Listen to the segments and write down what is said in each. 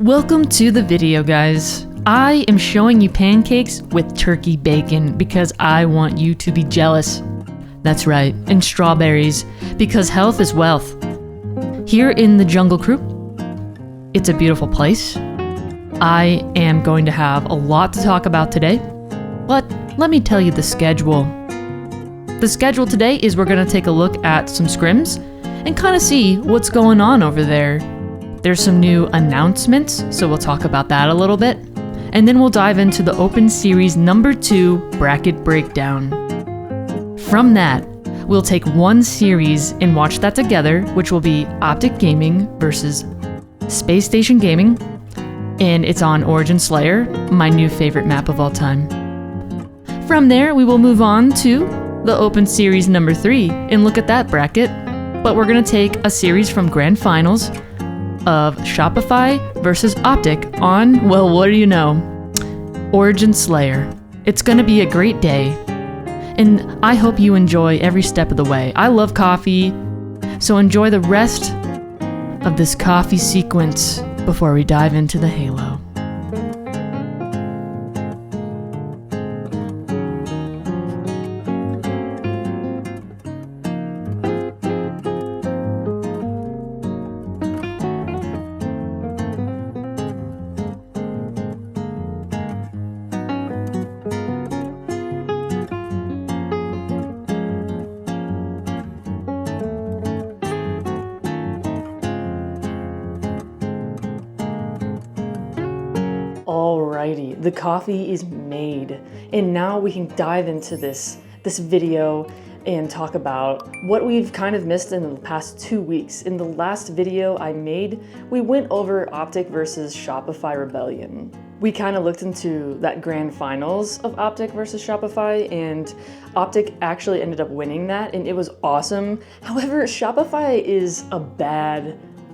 Welcome to the video, guys. I am showing you pancakes with turkey bacon because I want you to be jealous. That's right, and strawberries, because health is wealth. Here in the Jungle Crew, it's a beautiful place. I am going to have a lot to talk about today, but let me tell you the schedule. The schedule today is we're going to take a look at some scrims and kind of see what's going on over there. There's some new announcements, so we'll talk about that a little bit. And then we'll dive into the Open Series number 2 bracket breakdown. From that, we'll take one series and watch that together, which will be Optic Gaming versus Space Station Gaming. And it's on Origin Slayer, my new favorite map of all time. From there, we will move on to the Open Series number 3 and look at that bracket. But we're going to take a series from Grand Finals of Shopify versus Optic on, well, what do you know? Origin Slayer. It's going to be a great day. And I hope you enjoy every step of the way. I love coffee, so enjoy the rest of this coffee sequence before we dive into the Halo. Alrighty, the coffee is made, and now we can dive into this video and talk about what we've kind of missed in the past 2 weeks. In the last video I made, we went over Optic versus Shopify Rebellion. We kind of looked into that grand finals of Optic versus Shopify, and Optic actually ended up winning that, and it was awesome. However, Shopify is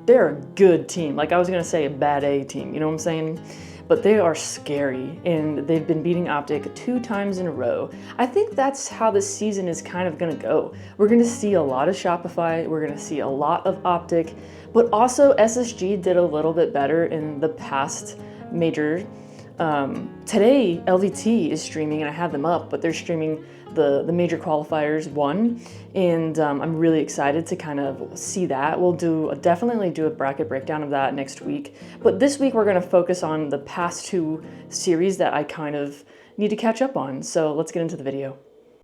they're a good team. Like I was gonna say a bad A team, you know what I'm saying? But they are scary, and they've been beating Optic 2 times in a row. I think that's how this season is kind of gonna go. We're gonna see a lot of Shopify, we're gonna see a lot of Optic, but also SSG did a little bit better in the past major. Today, LVT is streaming, and I have them up, but they're streaming the major qualifiers 1, and I'm really excited to kind of see that. We'll definitely do a bracket breakdown of that next week, but this week we're going to focus on the past 2 series that I kind of need to catch up on, so let's get into the video.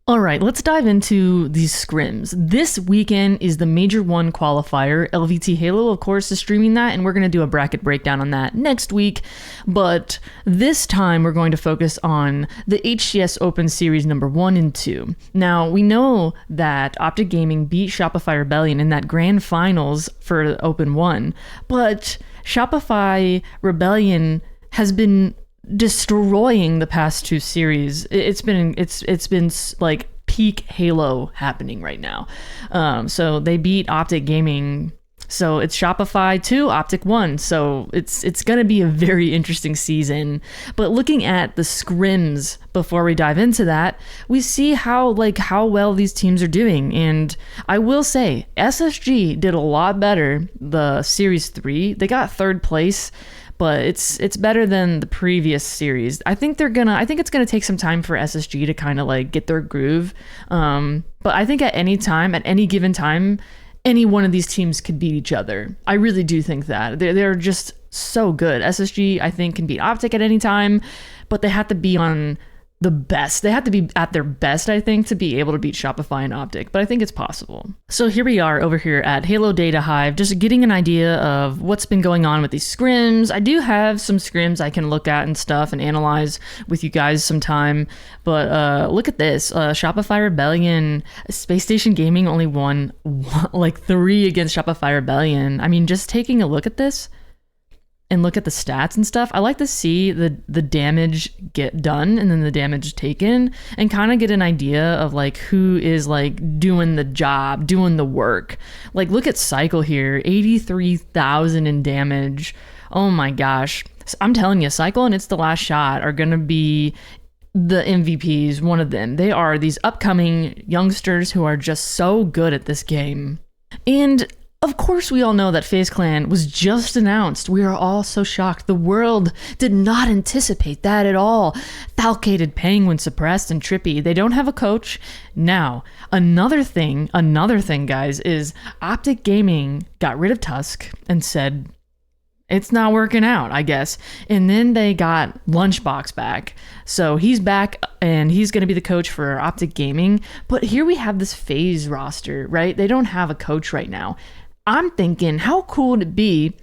Alright, let's dive into these scrims. This weekend is the Major 1 qualifier. LVT Halo, of course, is streaming that, and we're going to do a bracket breakdown on that next week. But this time, we're going to focus on the HCS Open Series number 1 and 2. Now, we know that Optic Gaming beat Shopify Rebellion in that grand finals for Open 1, but Shopify Rebellion has been destroying the past 2 series. It's been like peak Halo happening right now. So they beat Optic Gaming. So it's Shopify 2, Optic 1. So it's going to be a very interesting season. But looking at the scrims before we dive into that, we see how well these teams are doing. And I will say SSG did a lot better the series 3. They got 3rd place. But it's better than the previous series. I think it's gonna take some time for SSG to kind of like get their groove. But I think at any given time, any one of these teams could beat each other. I really do think that they're just so good. SSG, I think, can beat Optic at any time, but they have to be on the best. They have to be at their best, I think, to be able to beat Shopify and Optic, but I think it's possible. So here we are over here at Halo Data Hive, just getting an idea of what's been going on with these scrims. I do have some scrims I can look at and stuff and analyze with you guys sometime, but look at this. Shopify Rebellion, Space Station Gaming only won like 3 against Shopify Rebellion. I mean, just taking a look at this and look at the stats and stuff, I like to see the damage get done and then the damage taken and kind of get an idea of like who is like doing the job, doing the work. Like look at Cycle here, 83,000 in damage. Oh my gosh. I'm telling you, Cycle and It's the Last Shot are going to be the MVPs, one of them. They are these upcoming youngsters who are just so good at this game. And Of course, we all know that FaZe Clan was just announced. We are all so shocked. The world did not anticipate that at all. Falcated, Penguin, Suppressed, and Trippy. They don't have a coach. Now, another thing, guys, is Optic Gaming got rid of Tusk and said, it's not working out, I guess. And then they got Lunchbox back. So he's back and he's going to be the coach for Optic Gaming. But here we have this FaZe roster, right? They don't have a coach right now. I'm thinking, how cool would it be,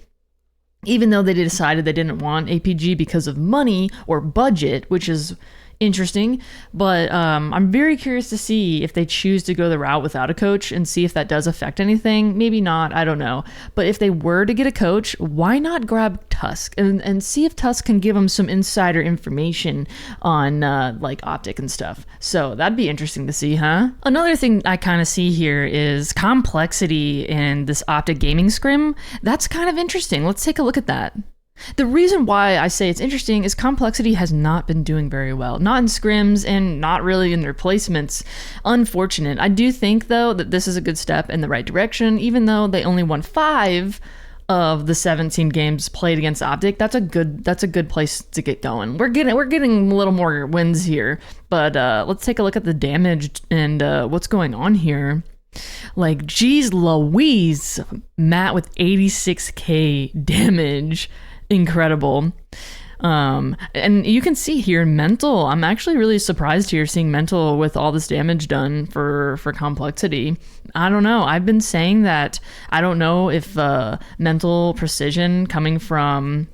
even though they decided they didn't want APG because of money or budget, which is interesting, but I'm very curious to see if they choose to go the route without a coach and see if that does affect anything. Maybe not, I don't know. But if they were to get a coach, why not grab Tusk and see if Tusk can give them some insider information on like Optic and stuff. So that'd be interesting to see, huh? Another thing I kind of see here is complexity in this Optic Gaming scrim. That's kind of interesting. Let's take a look at that. The reason why I say it's interesting is Complexity has not been doing very well. Not in scrims and not really in their placements. Unfortunate. I do think, though, that this is a good step in the right direction, even though they only won 5 of the 17 games played against Optic. That's a good place to get going. We're getting a little more wins here, but let's take a look at the damage and what's going on here. Like, geez Louise, Matt with 86k damage. Incredible. And you can see here Mental. I'm actually really surprised here seeing Mental with all this damage done for Complexity. I don't know. I've been saying that I don't know if Mental Precision coming from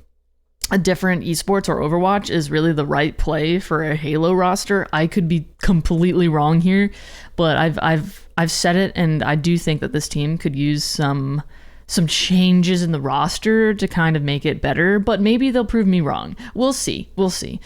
a different esports or Overwatch is really the right play for a Halo roster. I could be completely wrong here, but I've said it, and I do think that this team could use some changes in the roster to kind of make it better, but maybe they'll prove me wrong. We'll see.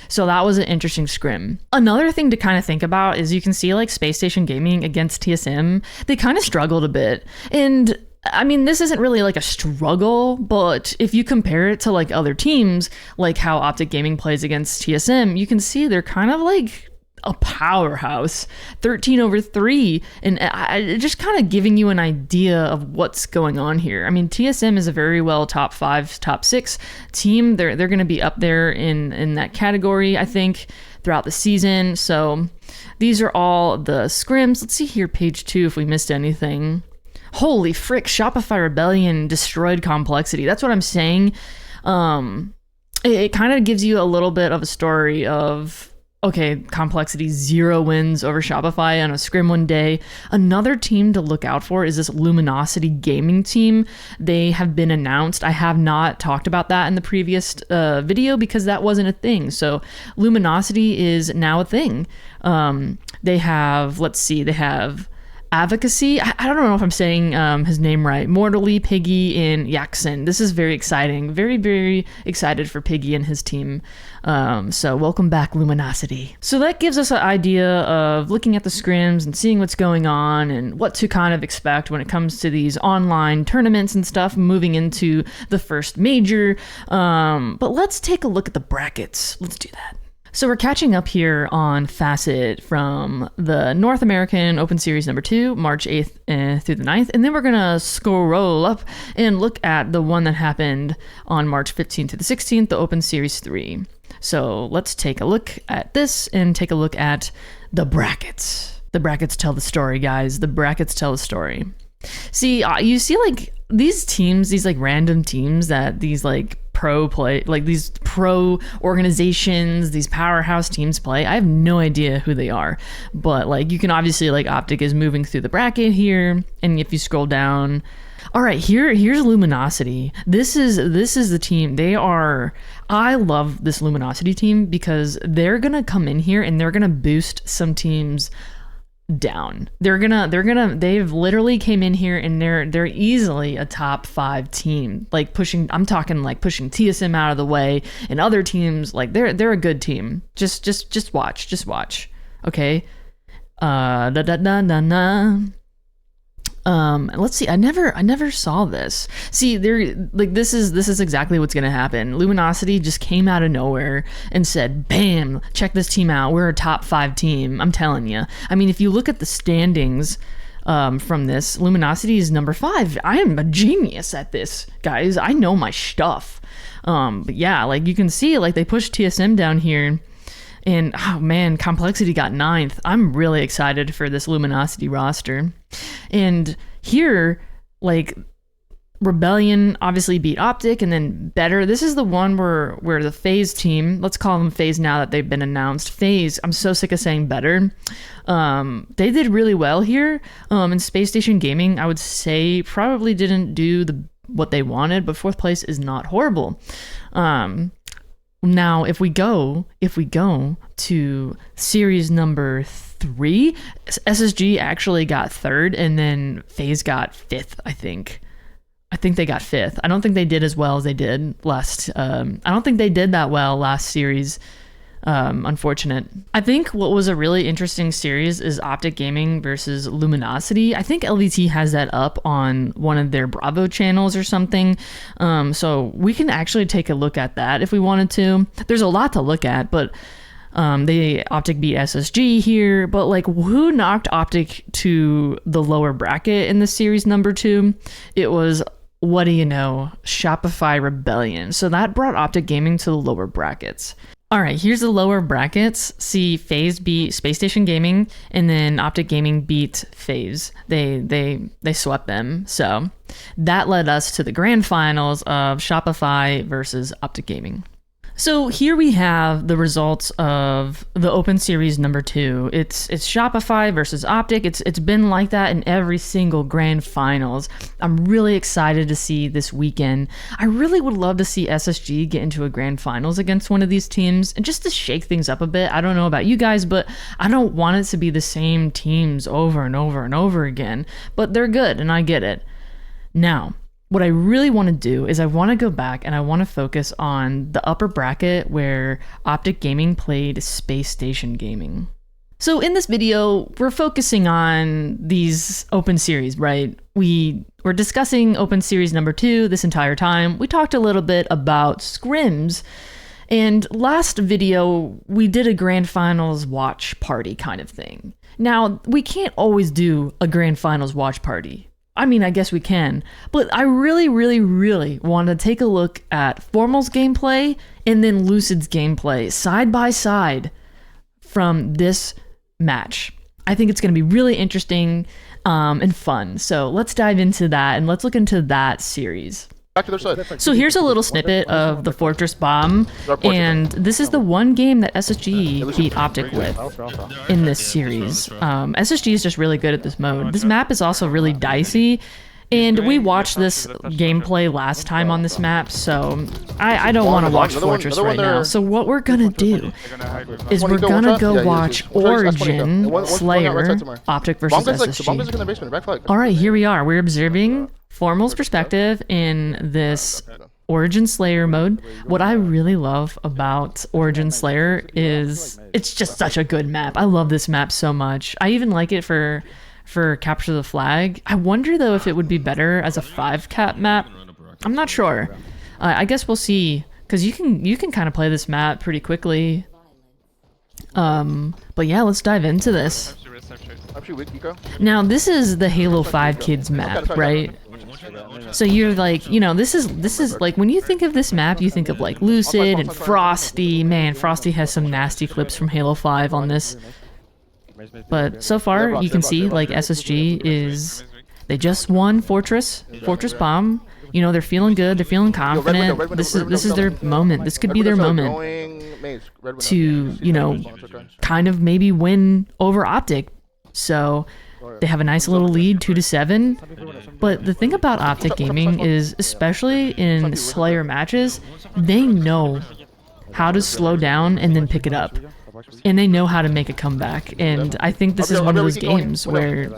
So that was an interesting scrim. Another thing to kind of think about is you can see like Space Station Gaming against TSM, they kind of struggled a bit. And I mean, this isn't really like a struggle, but if you compare it to like other teams, like how Optic Gaming plays against TSM, you can see they're kind of like a powerhouse, 13-3, and just kind of giving you an idea of what's going on here. I mean, TSM is a very well top 5, top 6 team. They're going to be up there in that category, I think, throughout the season. So these are all the scrims. Let's see here, page 2, if we missed anything. Holy frick, Shopify Rebellion destroyed Complexity. That's what I'm saying. It kind of gives you a little bit of a story of, okay, Complexity 0 wins over Shopify on a scrim one day. Another team to look out for is this Luminosity Gaming team. They have been announced. I have not talked about that in the previous video because that wasn't a thing. So Luminosity is now a thing. They have, they have Advocacy. I don't know if I'm saying his name right. Mortally, Piggy, and Yaxon. This is very exciting. Very, very excited for Piggy and his team. So welcome back, Luminosity. So that gives us an idea of looking at the scrims and seeing what's going on and what to kind of expect when it comes to these online tournaments and stuff moving into the first major. But let's take a look at the brackets. Let's do that. So we're catching up here on Facet from the North American Open Series number 2, March 8th through the 9th. And then we're going to scroll up and look at the one that happened on March 15th to the 16th, the Open Series 3. So let's take a look at this and take a look at the brackets. The brackets tell the story, guys. The brackets tell the story. See, you see like these teams, these like random teams that these like pro play, like these pro organizations, these powerhouse teams play. I have no idea who they are, but like you can obviously like Optic is moving through the bracket here, and if you scroll down, all right, here's Luminosity. This is the team. I love this Luminosity team because they're gonna come in here and they're gonna boost some teams down. They've literally came in here and they're easily a top 5 team, like I'm talking like pushing TSM out of the way, and other teams like they're a good team. Just watch. Okay. Let's see. I never saw this. See, this is exactly what's gonna happen. Luminosity just came out of nowhere and said, "Bam! Check this team out. We're a top 5 team." I'm telling you. I mean, if you look at the standings, from this. Luminosity is number 5. I am a genius at this, guys. I know my stuff. But yeah, like you can see, like they pushed TSM down here, and oh man, Complexity got 9th. I'm really excited for this Luminosity roster. And here, like Rebellion obviously beat Optic, and then Better. This is the one where the FaZe team, let's call them FaZe now that they've been announced. FaZe, I'm so sick of saying Better. They did really well here. And Space Station Gaming, I would say, probably didn't do what they wanted, but 4th place is not horrible. Now, if we go to series number 3, SSG actually got 3rd, and then FaZe got 5th, I think. I think they got 5th. I don't think they did as well as they did last. I don't think they did that well last series. Unfortunate. I think what was a really interesting series is Optic Gaming versus Luminosity. I think LVT has that up on one of their Bravo channels or something. So we can actually take a look at that if we wanted to. There's a lot to look at, but they Optic beat SSG here, but like who knocked Optic to the lower bracket in the series number 2? It was, what do you know, Shopify Rebellion. So that brought Optic Gaming to the lower brackets. All right, here's the lower brackets. See, FaZe beat Space Station Gaming, and then Optic Gaming beat FaZe. They swept them. So that led us to the grand finals of Shopify versus Optic Gaming. So here we have the results of the Open Series number 2. It's Shopify versus Optic. It's been like that in every single grand finals. I'm really excited to see this weekend. I really would love to see SSG get into a grand finals against one of these teams, and just to shake things up a bit. I don't know about you guys, but I don't want it to be the same teams over and over and over again. But they're good, and I get it. Now, what I really want to do is I want to go back and I want to focus on the upper bracket where Optic Gaming played Space Station Gaming. So in this video, we're focusing on these Open Series, right? We're discussing Open Series number 2 this entire time. We talked a little bit about scrims, and last video, we did a grand finals watch party kind of thing. Now, we can't always do a grand finals watch party. I mean, I guess we can, but I really, really, really want to take a look at Formal's gameplay and then Lucid's gameplay side by side from this match. I think it's going to be really interesting and fun. So let's dive into that and let's look into that series. Back to their side. So here's a little snippet of the Fortress Bomb, and this is the one game that SSG beat Optic with in this series. SSG is just really good at this mode. This map is also really dicey, and we watched this gameplay last time on this map, so I don't want to watch Fortress right now. So what we're gonna do is we're gonna go watch Origin Slayer Optic versus SSG. Alright, here we are. We're observing Formal's perspective in this Origin Slayer mode. What I really love about Origin Slayer is it's just such a good map. I love this map so much. I even like it for Capture the Flag. I wonder though if it would be better as a 5-cap map. I'm not sure. I guess we'll see, because you can kind of play this map pretty quickly. But yeah, let's dive into this. Now this is the Halo 5 kids map, right? So you're like, you know, this is like, when you think of this map, you think of like Lucid and Frosty. Man, Frosty has some nasty clips from Halo 5 on this. But so far, you can see like SSG they just won Fortress Bomb. You know, they're feeling good, they're feeling confident. This is their moment. This could be their moment to, you know, kind of maybe win over Optic. So they have a nice little lead, 2-7. But the thing about Optic Gaming is, especially in Slayer matches, they know how to slow down and then pick it up. And they know how to make a comeback. And I think this is one of those games where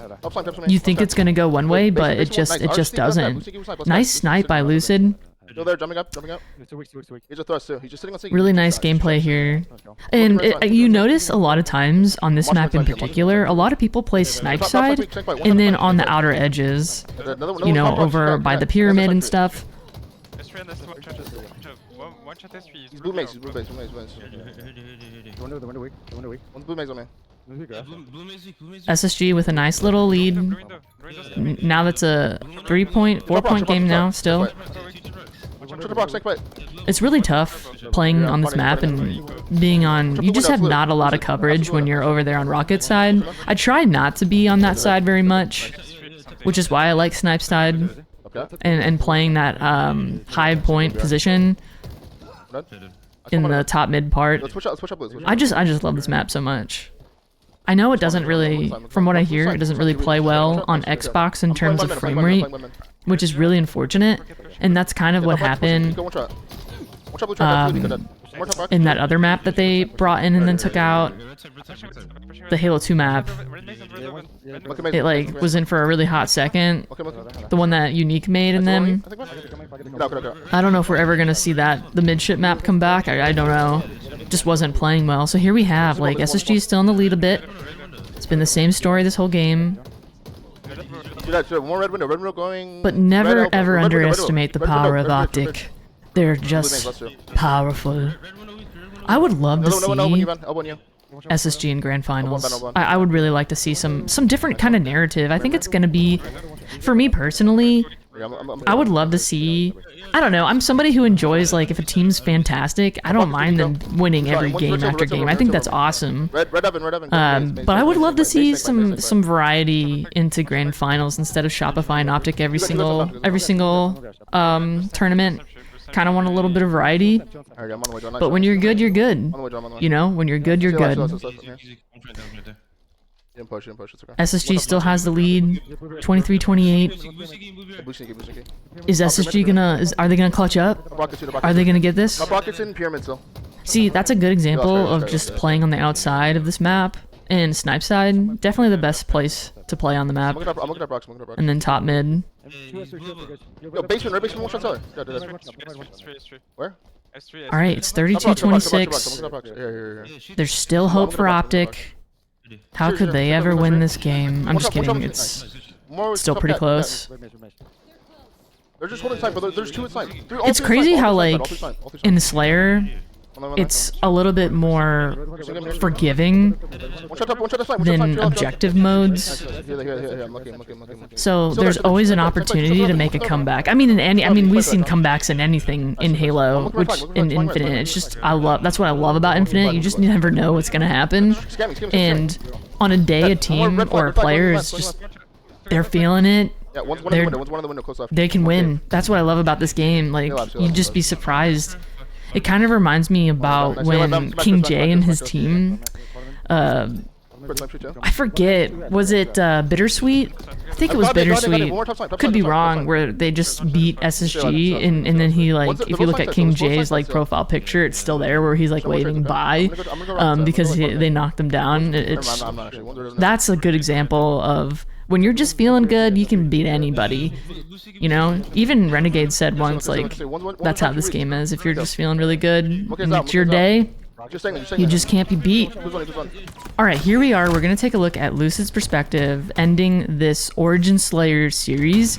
you think it's going to go one way, but it just doesn't. Nice snipe by Lucid. Still there, jumping up. He's a thrust too. He's just sitting on really nice gameplay here. And you notice a lot of times on this map in particular, a lot of people play snipe side and then on the outer edges, you know, over by the pyramid and stuff. He's blue maze. One's blue maze on me. SSG with a nice little lead. Now that's a 4-point game now still. It's really tough playing on this map and being on... You just have not a lot of coverage when you're over there on Rocket side. I try not to be on that side very much, which is why I like Snipe side and playing that high point position in the top mid part. I just love this map so much. I know it doesn't really, from what I hear, it doesn't really play well on Xbox in terms of frame rate, which is really unfortunate. And that's kind of what happened in that other map that they brought in and then took out, the Halo 2 map. It like was in for a really hot second, the one that Unique made in them. I don't know if we're ever gonna see that, the midship map come back. I don't know, just wasn't playing well. So here we have like SSG still in the lead a bit. It's been the same story this whole game. But never ever underestimate the power of Optic. They're just powerful. I would love to see SSG in grand finals. I would really like to see some different kind of narrative. I think it's gonna be, for me personally, I would love to see, I don't know, I'm somebody who enjoys, like, if a team's fantastic, I don't mind them winning every game after game. I think that's awesome. But I would love to see some variety into grand finals instead of Shopify and Optic every single tournament. Kind of want a little bit of variety. But when you're good, you're good. You know, when you're good, you're good. SSG still has the lead, 23-28. Is SSG gonna? Are they gonna clutch up? Are they gonna get this? See, that's a good example of just playing on the outside of this map. And Snipe side, definitely the best place to play on the map. And then top mid. Where? Alright, it's 32-26. There's still hope for Optic. How could they ever win this game? I'm just kidding, it's still pretty close. It's crazy how, like, in Slayer, it's a little bit more forgiving than objective modes. So there's always an opportunity to make a comeback. I mean, we've seen comebacks in anything in Halo, which in Infinite, it's just that's what I love about Infinite. You just never know what's gonna happen. And on a day, a team or a player is just, they're feeling it. They can win. That's what I love about this game. Like, you'd just be surprised. It kind of reminds me about when King J and his team, I forget, was it Bittersweet? I think it was Bittersweet. Could be wrong, where they just beat SSG, and then he, like, if you look at King J's, like, profile picture, it's still there where he's, like, waving bye, because they knocked him down. That's a good example of, when you're just feeling good, you can beat anybody. You know, even Renegade said once, like, that's how this game is. If you're just feeling really good and it's your day, you just can't be beat. Alright, here we are. We're going to take a look at Lucid's perspective, ending this Origin Slayer series.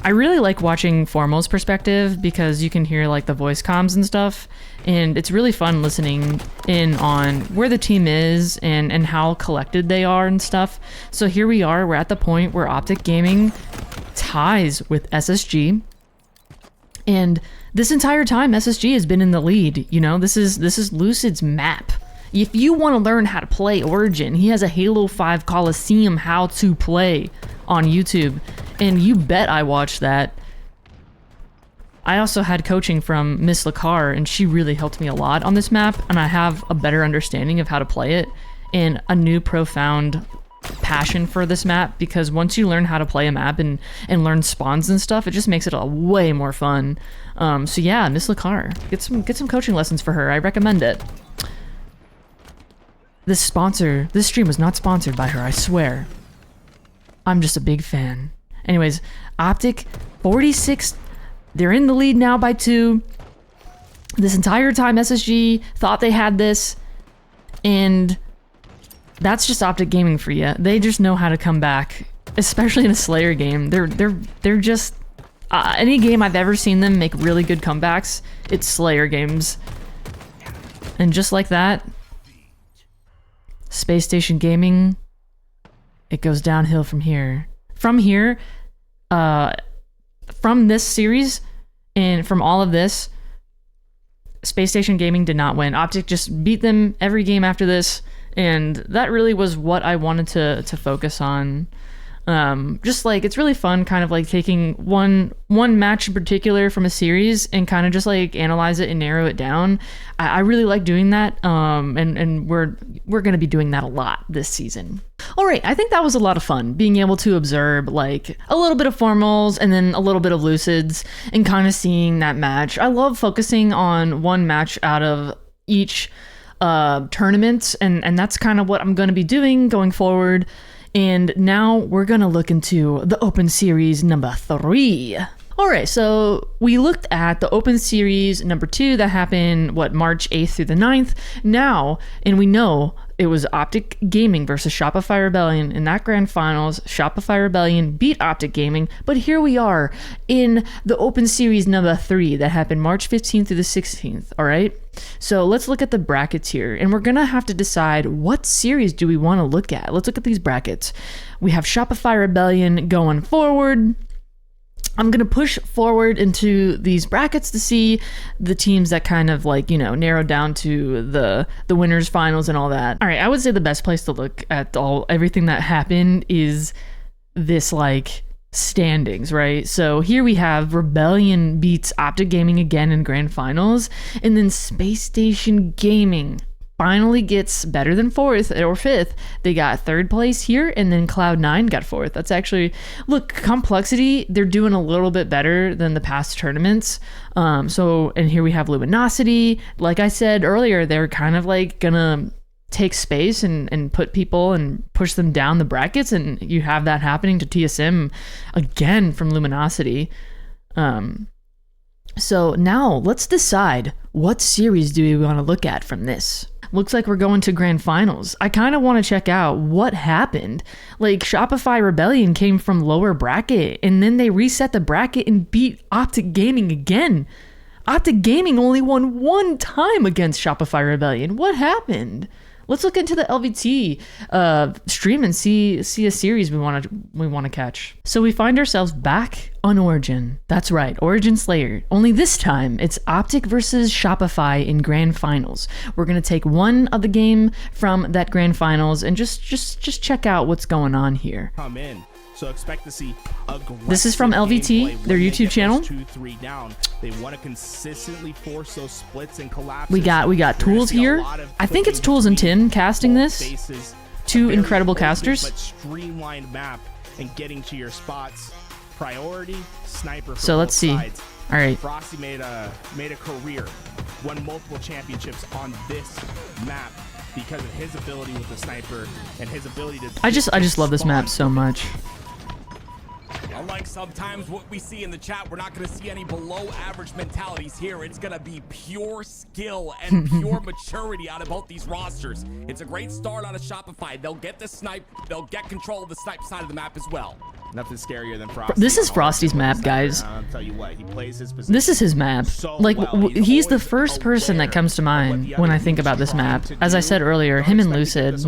I really like watching Formal's perspective because you can hear, like, the voice comms and stuff, and it's really fun listening in on where the team is and how collected they are and stuff. So here we are, we're at the point where Optic Gaming ties with SSG, and this entire time SSG has been in the lead. You know, this is Lucid's map. If you want to learn how to play Origin, he has a Halo 5 Coliseum how to play on YouTube, and you bet I watched that. I also had coaching from Miss Lacar, and she really helped me a lot on this map, and I have a better understanding of how to play it and a new profound passion for this map, because once you learn how to play a map and learn spawns and stuff, it just makes it a way more fun. So yeah, Miss Lacar, get some coaching lessons for her. I recommend it. This stream was not sponsored by her, I swear. I'm just a big fan. Anyways, Optic 46, they're in the lead now by 2. This entire time SSG thought they had this, and that's just Optic Gaming for you. They just know how to come back, especially in a Slayer game. They're just any game I've ever seen them make really good comebacks, it's Slayer games. And just like that, Space Station Gaming, it goes downhill from here. From here, from this series and from all of this, Space Station Gaming did not win. Optic just beat them every game after this, and that really was what I wanted to focus on. Just like, it's really fun kind of like taking one match in particular from a series and kind of just like analyze it and narrow it down. I really like doing that, and we're going to be doing that a lot this season. All right, I think that was a lot of fun, being able to observe like a little bit of formals and then a little bit of lucids and kind of seeing that match. I love focusing on one match out of each tournament, and that's kind of what I'm going to be doing going forward. And now we're going to look into the Open Series number 3. All right, so we looked at the Open Series number 2 that happened, March 8th through the 9th. Now, and we know it was Optic Gaming versus Shopify Rebellion in that grand finals. Shopify Rebellion beat Optic Gaming, but here we are in the Open Series number 3 that happened March 15th through the 16th, all right? So let's look at the brackets here, and we're gonna have to decide what series do we want to look at. Let's look at these brackets. We have Shopify Rebellion going forward. I'm going to push forward into these brackets to see the teams that kind of like, narrow down to the winners finals and all that. All right, I would say the best place to look at everything that happened is this like standings, right? So here we have Rebellion beats Optic Gaming again in grand finals, and then Space Station Gaming finally gets better than 4th or 5th. They got 3rd place here, and then Cloud9 got 4th. That's actually, look, Complexity, they're doing a little bit better than the past tournaments. And here we have Luminosity. Like I said earlier, they're kind of like gonna take space and put people and push them down the brackets, and you have that happening to TSM again from Luminosity. So now let's decide what series do we want to look at from this. Looks like we're going to grand finals. I kind of want to check out what happened. Like, Shopify Rebellion came from lower bracket, and then they reset the bracket and beat Optic Gaming again. Optic Gaming only won 1 time against Shopify Rebellion. What happened? Let's look into the LVT stream and see a series we want to catch. So we find ourselves back on Origin. That's right, Origin Slayer. Only this time it's Optic versus Shopify in grand finals. We're gonna take one of the game from that grand finals and just check out what's going on here. Come in. So expect to see this is from LVT, their YouTube channel. 2-3 down. They want to consistently force those splits and collapses. We got Tools here. I think it's Tools and Tin casting this. 2 incredible casters. But streamlined map and getting to your spots. Priority sniper. So let's see. Sides. All right. Frosty made a career, won multiple championships on this map because of his ability with the sniper and his ability to. I just love this map so much. Unlike sometimes what we see in the chat, we're not going to see any below average mentalities here. It's going to be pure skill and pure maturity out of both these rosters. It's a great start out of Shopify. They'll get the snipe. They'll get control of the snipe side of the map as well. Nothing scarier than Frosty. This is Frosty's map, guys. I'll tell you what, he plays his position. This is his map. So Like, well. he's the first person that comes to mind when I think about this map. As I said earlier, him and Lucid,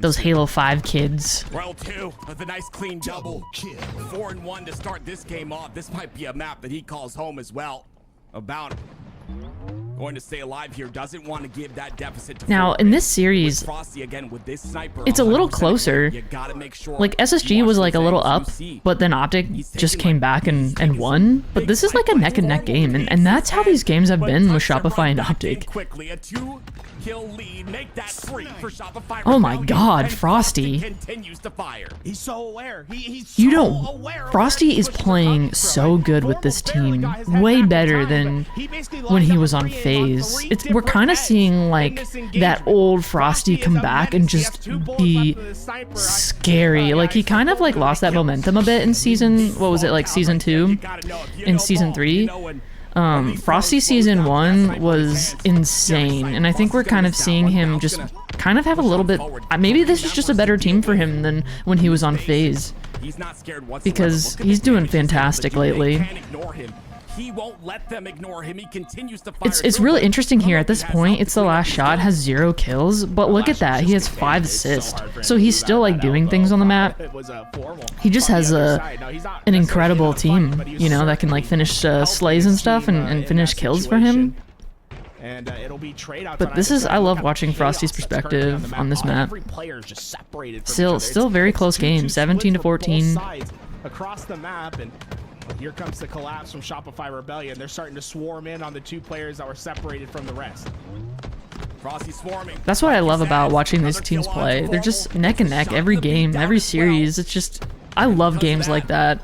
those Halo 5 kids. Royal 2 with a nice clean double. 4-1 to start this game off. This might be a map that he calls home as well. About going to stay alive here, doesn't want to give that deficit to Now, in this series, Frosty again with this sniper, it's a little closer. You gotta make sure Like, SSG was like a little up, but then Optic just came back and won. But this is like a neck and neck game, and that's how these games have been with Shopify and Optic. Quickly, a 2-kill lead, make that 3 for Shopify. Oh my God, Frosty! Continues to fire. He's so aware. You don't. Frosty is playing so good with this team, way better than when he was on FaZe. We're kind of seeing like that old Frosty come back and just be scary. Like, he kind of like lost that momentum a bit in season, what was it, like season 2? In season 3? Frosty season 1 was insane, and I think we're kind of seeing him just kind of have a little bit. Maybe this is just a better team for him than when he was on FaZe, because he's doing fantastic lately. he won't let them ignore him. He continues to fire. It's really interesting here. At this point, it's the last shot, has 0 kills, but look at that. He has 5 assists. So he's still like doing things on the map. He just has an incredible team, you know, that can like finish slays and stuff and finish kills for him. And it'll be trade outs. But this is, I love watching Frosty's perspective on this map. Still very close game, 17-14. Across the map, and here comes the collapse from Shopify Rebellion. They're starting to swarm in on the 2 players that were separated from the rest. Frosty swarming. That's what I love about watching these teams play. They're just neck and neck every game, every series. It's just, I love games like that.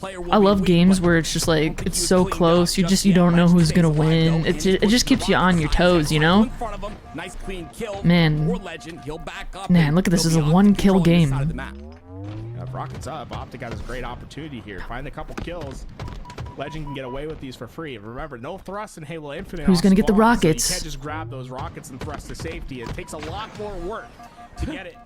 I love games where it's just like, it's so close, you don't know who's gonna win. It just keeps you on your toes, you know? Man, look at this, is a 1-kill game. Rockets up. Optic got his great opportunity here. Find a couple kills. Legend can get away with these for free. Remember, no thrust in Halo Infinite. Who's gonna get the rockets? So you can't just grab those rockets and thrust to safety. It takes a lot more work to get it.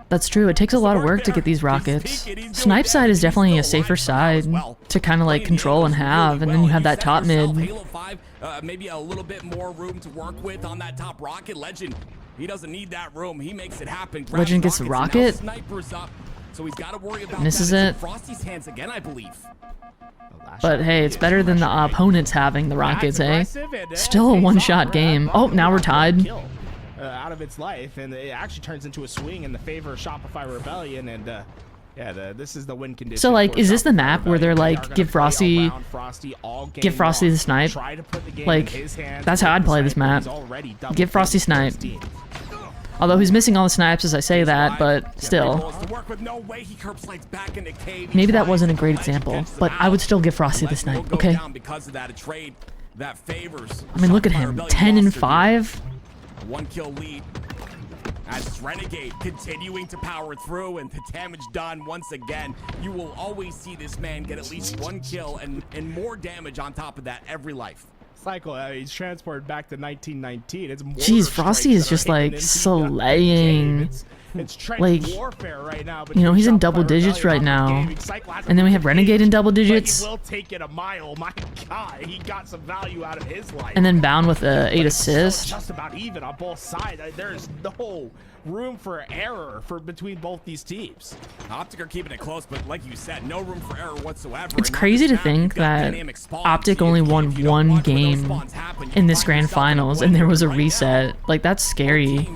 That's true. It takes a lot of work to get these rockets. Snipe side is definitely a safer side to kind of like control and have, and then you have that top mid. Halo 5, maybe a little bit more room to work with on that top rocket. Legend, he doesn't need that room. He makes it happen. Legend gets the rocket. Snipers up. So he's got to worry about misses that. it. Frosty's hands again, I believe. But hey, it's better than the opponents having the rockets, eh? Still a 1-shot game. Oh, now we're tied. Out of its life, and it actually turns into a swing in the favor of Shopify Rebellion, and yeah, this is the win condition. So like, is this the map where they're like, give Frosty the snipe? Like, that's how I'd play this map. Give Frosty snipe. Although he's missing all the snipes as I say that, but still. Maybe that wasn't a great example, but I would still give Frosty the snipe, okay? I mean, look at him, 10-5. 1-kill lead as Renegade continuing to power through, and the damage done once again. You will always see this man get at least 1 kill and more damage on top of that every life. Cycle, he's transported back to 1919. It's jeez, Frosty is just like slaying. It's like, warfare right now, you know, he's in double digits right now. And then we have Renegade in double digits. He will take it a mile. My God, he got some value out of his life. And then Bound with 8 assists. Just about even on both sides. There's no room for error between both these teams. Optic are keeping it close, but like you said, no room for error whatsoever. It's crazy to think that Optic only won 1 game in this grand finals, and there was a reset. Like, that's scary.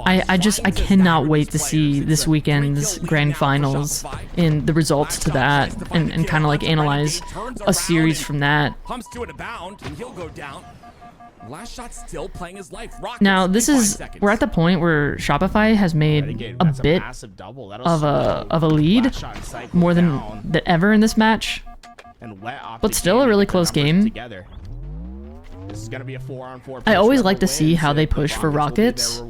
I cannot wait to see this weekend's grand finals and the results to that, and kind of like analyze a series from that. Last shot still playing his life. Now this is, we're at the point where Shopify has made a bit of a lead, more than ever in this match, but still a really close game. This is gonna be a 4-on-4. I always like to see how they push for rockets.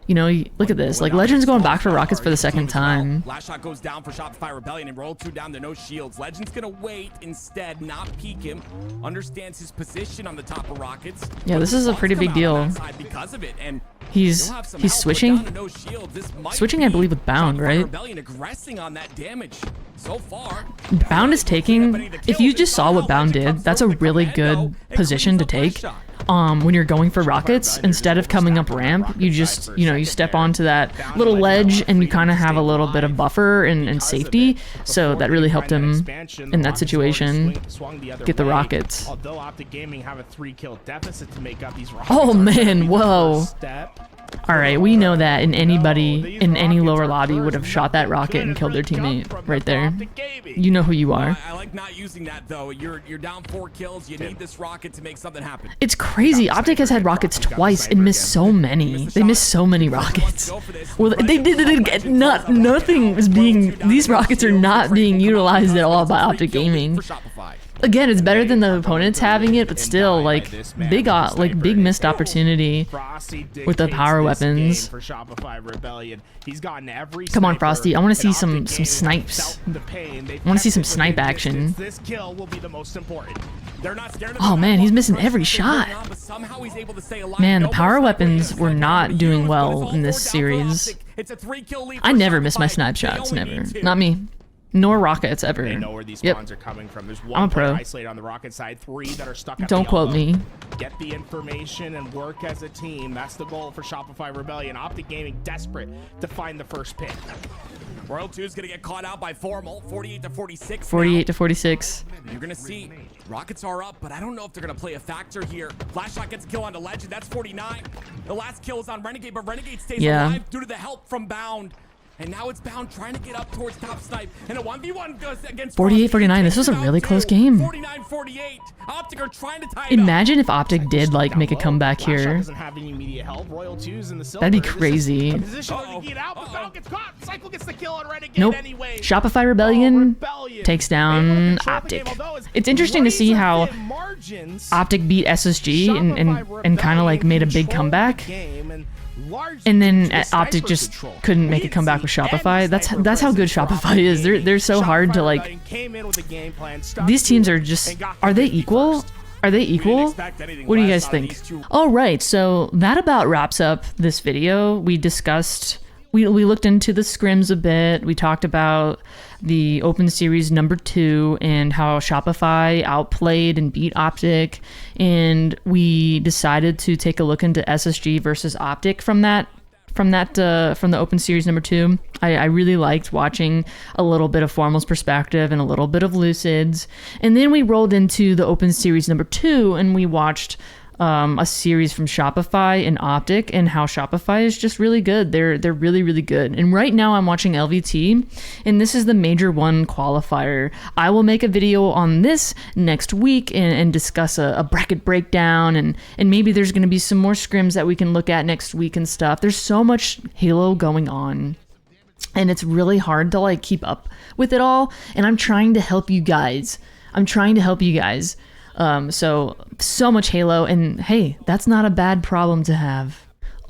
You know, look at this. Like, Legend's going back for rockets for the second time. Last shot goes down for Shopify Rebellion, and roll 2 down to no shields. Legend's gonna wait instead, not peek him. Understands his position on the top of rockets. Yeah, this is a pretty big deal. Because of it, and he's switching. Switching, I believe, with Bound, right? Aggressing on that damage. So far, Bound is taking, if you just saw what Bound did, that's a really good position to take. When you're going for rockets, instead of coming up ramp, you just, you know, you step onto that little ledge and you kind of have a little bit of buffer and safety. So that really helped him in that situation get the rockets. Oh man, whoa. Alright, we know that anybody in any lower lobby would have shot that rocket and killed their teammate right there. You know who you are. I like not using that though. You're down 4 kills. You need this rocket to make something happen. It's crazy. Optic has had rockets twice and missed so many. They missed so many rockets. Well, they did nothing was being, these rockets are not being utilized at all by Optic Gaming. Again, it's better than the opponents having it, but still, like, big missed opportunity with the power weapons. Come on, Frosty. I want to see some snipes. I want to see some snipe action. Oh man, he's missing every shot. Man, the power weapons were not doing well in this series. I never miss my snipe shots, never. Not me. nor Rockets ever. They know where these Yep. spawns are coming from. There's I'm one a pro. player isolated on the Rocket side, 3 that are stuck at Don't the quote elbow. me. Get the information and work as a team. That's the goal for Shopify Rebellion. Optic Gaming desperate to find the first pick. Royal 2 is going to get caught out by Formal, 48 to 46. 48 to 46. You're going to see Rockets are up, but I don't know if they're going to play a factor here. Last shot gets a kill onto Legend. That's 49. The last kill is on Renegade, but Renegade stays alive due to the help from Bound. And now it's Bound trying to get up towards top snipe. And a 1v1 goes against 48-49. This was a really close game. 49-48. Optic are trying to tie it up. Imagine if Optic did like make a comeback Last shot here. doesn't have any immediate help. Royal 2's in the silver. That'd be This is crazy. a position where they get out, but Bound gets caught. Cycle gets the kill on Renegade Nope. anyway. Shopify Rebellion Rebellion. takes Able down to control the Optic. game, although it's It's interesting to see how razor-thin margins. Optic beat SSG Shopify and kind of like Rebellion made a big controlled the comeback. game and largely And then due to Optic sniper just control. couldn't make We a comeback with didn't see Shopify. any That's sniper how good presence for Shopify Optic is. They're so hard to Shopify like. Rebellion came in with a game plan, stuck These to teams it, are just. and got Are they 50 equal? first. Are they We didn't equal? expect anything What do you less guys out of think? these two. All right, so that about wraps up this video. We discussed, we looked into the scrims a bit. We talked about the Open Series number 2 and how Shopify outplayed and beat Optic, and we decided to take a look into SSG versus Optic from the Open Series number 2. I really liked watching a little bit of Formal's perspective and a little bit of Lucid's. And then we rolled into the Open Series number 2 and we watched a series from Shopify and Optic, and how Shopify is just really good. They're really, really good. And right now I'm watching LVT, and this is the Major 1 qualifier. I will make a video on this next week and discuss a bracket breakdown, and maybe there's going to be some more scrims that we can look at next week and stuff. There's so much Halo going on, and it's really hard to like keep up with it all, and I'm trying to help you guys. So much Halo, and hey, that's not a bad problem to have.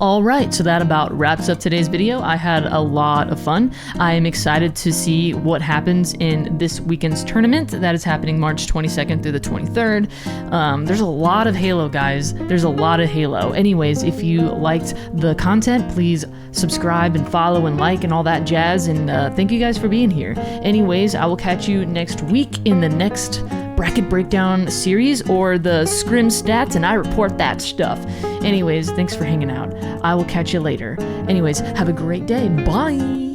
All right, so that about wraps up today's video. I had a lot of fun. I am excited to see what happens in this weekend's tournament that is happening March 22nd through the 23rd. There's a lot of Halo, guys. There's a lot of Halo. Anyways, if you liked the content, please subscribe and follow and like and all that jazz. And thank you guys for being here. Anyways, I will catch you next week in the next bracket breakdown series or the scrim stats, and I report that stuff. Anyways, thanks for hanging out. I will catch you later. Anyways, have a great day. Bye.